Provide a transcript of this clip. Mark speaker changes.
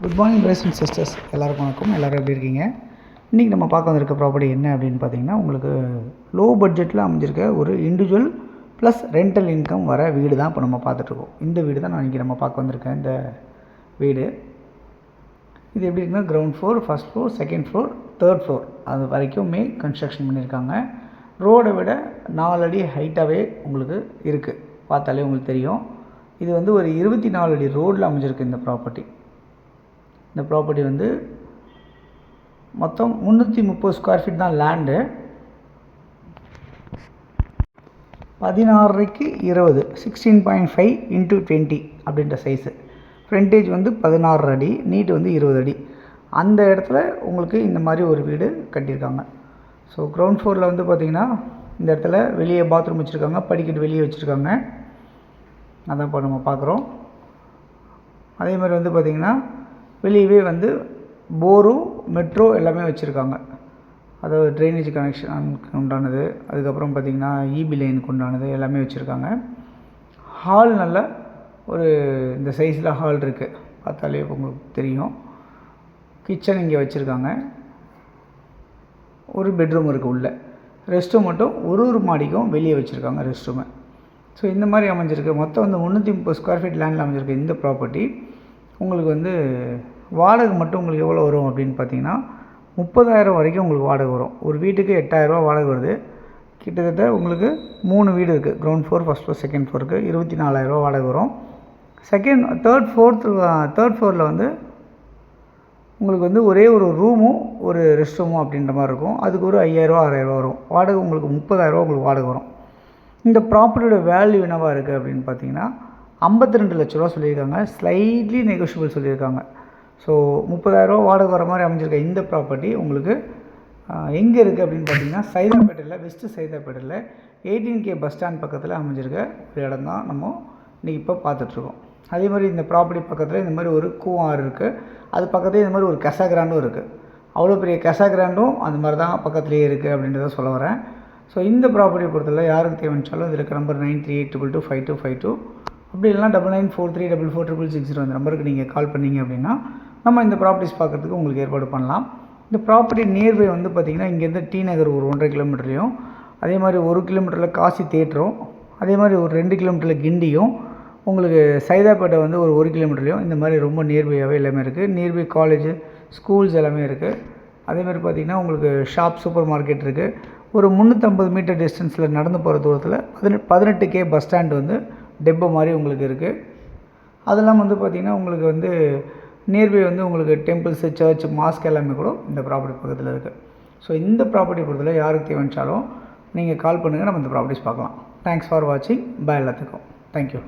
Speaker 1: Good morning brothers and sisters, எல்லாருக்கும் வணக்கம். எல்லோரும் எப்படி இருக்கீங்க? இன்றைக்கி நம்ம பார்க்க வந்திருக்க ப்ராப்பர்ட்டி என்ன அப்படின்னு பார்த்தீங்கன்னா, உங்களுக்கு லோ பட்ஜெட்டில் அமைஞ்சிருக்க ஒரு இண்டிவிஜுவல் ப்ளஸ் ரெண்டல் இன்கம் வர வீடு தான் இப்போ நம்ம பார்த்துட்ருக்கோம். இந்த வீடு தான் இன்றைக்கி நம்ம பார்க்க வந்திருக்கேன். இந்த வீடு இது எப்படி இருக்குன்னா, ground floor, first floor, second floor, third floor அது வரைக்குமே கன்ஸ்ட்ரக்ஷன் பண்ணியிருக்காங்க. ரோடை விட 4 அடி ஹைட்டாகவே உங்களுக்கு இருக்குது, பார்த்தாலே உங்களுக்கு தெரியும். இது வந்து ஒரு 24 அடி ரோடில் அமைஞ்சிருக்கு இந்த ப்ராப்பர்ட்டி. இந்த ப்ராப்பர்ட்டி வந்து மொத்தம் 330 ஸ்கொயர் ஃபீட் தான் லேண்டு. 16க்கு 20 16.5 × 20 அப்படின்ற சைஸு. ஃப்ரண்டேஜ் வந்து 16 அடி, நீட் வந்து 20 அடி. அந்த இடத்துல உங்களுக்கு இந்த மாதிரி ஒரு வீடு கட்டியிருக்காங்க. ஸோ கிரவுண்ட் ஃப்ளோரில் வந்து பார்த்திங்கன்னா, இந்த இடத்துல வெளியே பாத்ரூம் வச்சுருக்காங்க, படிக்கட்டு வெளியே வச்சுருக்காங்க. அதான் இப்போ நம்ம பார்க்குறோம். அதே மாதிரி வந்து பார்த்திங்கன்னா, வெளியவே வந்து போரும் மெட்ரோ எல்லாமே வச்சுருக்காங்க. அதாவது ட்ரைனேஜ் கனெக்ஷனுக்கு உண்டானது, அதுக்கப்புறம் பார்த்திங்கன்னா இபி லைனுக்கு உண்டானது எல்லாமே வச்சுருக்காங்க. ஹால் நல்ல ஒரு இந்த சைஸில் ஹால் இருக்குது, பார்த்தாலே உங்களுக்கு தெரியும். கிச்சன் இங்கே வச்சுருக்காங்க. ஒரு பெட்ரூம் இருக்குது உள்ள. ரெஸ்ட் ரூம் மட்டும் ஒரு மாடிக்கும் வெளியே வச்சுருக்காங்க ரெஸ்ட் ரூமை. ஸோ இந்த மாதிரி அமைஞ்சிருக்கு. மொத்தம் வந்து 330 ஸ்கொயர் ஃபீட் லேண்டில் அமைஞ்சிருக்கு இந்த ப்ராப்பர்ட்டி. உங்களுக்கு வந்து வாடகை மட்டும் உங்களுக்கு எவ்வளோ வரும் அப்படின்னு பார்த்தீங்கன்னா, 30,000 வரைக்கும் உங்களுக்கு வாடகை வரும். ஒரு வீட்டுக்கு 8,000 வாடகை வருது. கிட்டத்தட்ட உங்களுக்கு 3 வீடு இருக்குது. Ground floor, first floor, second ஃப்ளோருக்கு 24,000 வாடகை வரும். தேர்ட் ஃப்ளோரில் வந்து உங்களுக்கு வந்து ஒரே ஒரு ரூமும் ஒரு ரெஸ்ட் ரூமும் அப்படின்ற மாதிரி இருக்கும். அதுக்கு ஒரு 5,000 6,000 வரும். வாடகை உங்களுக்கு 30,000 உங்களுக்கு வாடகை வரும். இந்த ப்ராப்பர்ட்டியோட வேல்யூ என்னவாக இருக்குது அப்படின்னு பார்த்தீங்கன்னா, 52 லட்ச ரூபா சொல்லியிருக்காங்க. ஸ்லைட்லி நெகோஷியபிள் சொல்லியிருக்காங்க. ஸோ 30,000 வாடகை வர மாதிரி அமைஞ்சிருக்க இந்த ப்ராப்பர்ட்டி உங்களுக்கு எங்கே இருக்குது அப்படின்னு பார்த்தீங்கன்னா, சைதாப்பேட்டையில், வெஸ்ட்டு சைதாப்பேட்டையில் 18K பஸ் ஸ்டாண்ட் பக்கத்தில் அமைஞ்சிருக்க ஒரு இடம் தான் நம்ம இன்றைக்கி இப்போ பார்த்துட்ருக்கோம். அதே மாதிரி இந்த ப்ராப்பர்ட்டி பக்கத்தில் இந்த மாதிரி ஒரு கூவாறு இருக்குது. அது பக்கத்துலேயே இந்த மாதிரி ஒரு கெசா கிராண்டும் இருக்குது. அவ்வளோ பெரிய கெசா கிராண்டும் அந்த மாதிரி தான் பக்கத்துலேயே இருக்குது அப்படின்றத சொல்ல வரேன். ஸோ இந்த ப்ராப்பர்ட்டியை பொறுத்தவரை யாருக்கு தேவைச்சாலும் இதில் இருக்க நம்பர் 9382225252 அப்படி இல்லைனா 9943444660 அந்த நம்பருக்கு நீங்கள் கால் பண்ணிங்க அப்படின்னா நம்ம இந்த ப்ராப்பர்ட்டிஸ் பார்க்குறதுக்கு உங்களுக்கு ஏற்பாடு பண்ணலாம். இந்த ப்ராப்பர்ட்டி நியர்பை வந்து பார்த்திங்கன்னா, இங்கேருந்து டி நகர் ஒரு 1.5 கிலோமீட்டர்லையும், அதே மாதிரி 1 கிலோமீட்டரில் காசி தேட்டரும், அதே மாதிரி ஒரு 2 கிலோமீட்டரில் கிண்டியும், உங்களுக்கு சைதாப்பேட்டை வந்து ஒரு 1 கிலோமீட்டர்லையும் இந்த மாதிரி ரொம்ப நியர்பையாகவே எல்லாமே இருக்குது. நியர்பை காலேஜ், ஸ்கூல்ஸ் எல்லாமே இருக்குது. அதேமாதிரி பார்த்திங்கன்னா, உங்களுக்கு ஷாப், சூப்பர் மார்க்கெட் இருக்குது. ஒரு 350 மீட்டர் டிஸ்டன்ஸில் நடந்து போகிற தூரத்தில் 18K பஸ் ஸ்டாண்ட் வந்து டெப்போ மாதிரி உங்களுக்கு இருக்குது. அதெல்லாம் வந்து பார்த்திங்கன்னா, உங்களுக்கு வந்து நியர்பை வந்து உங்களுக்கு டெம்பிள்ஸு, சர்ச், மாஸ்க் எல்லாமே கூட இந்த ப்ராப்பர்ட்டி பக்கத்தில் இருக்குது. ஸோ இந்த ப்ராப்பர்ட்டி பொறுத்தவரை யாருக்கு தேவைச்சாலும் நீங்கள் கால் பண்ணுங்கள், நம்ம இந்த ப்ராப்பர்ட்டிஸ் பார்க்கலாம். தேங்க்ஸ் ஃபார் வாட்சிங். பாய் எல்லாத்துக்கும். தேங்க்யூ.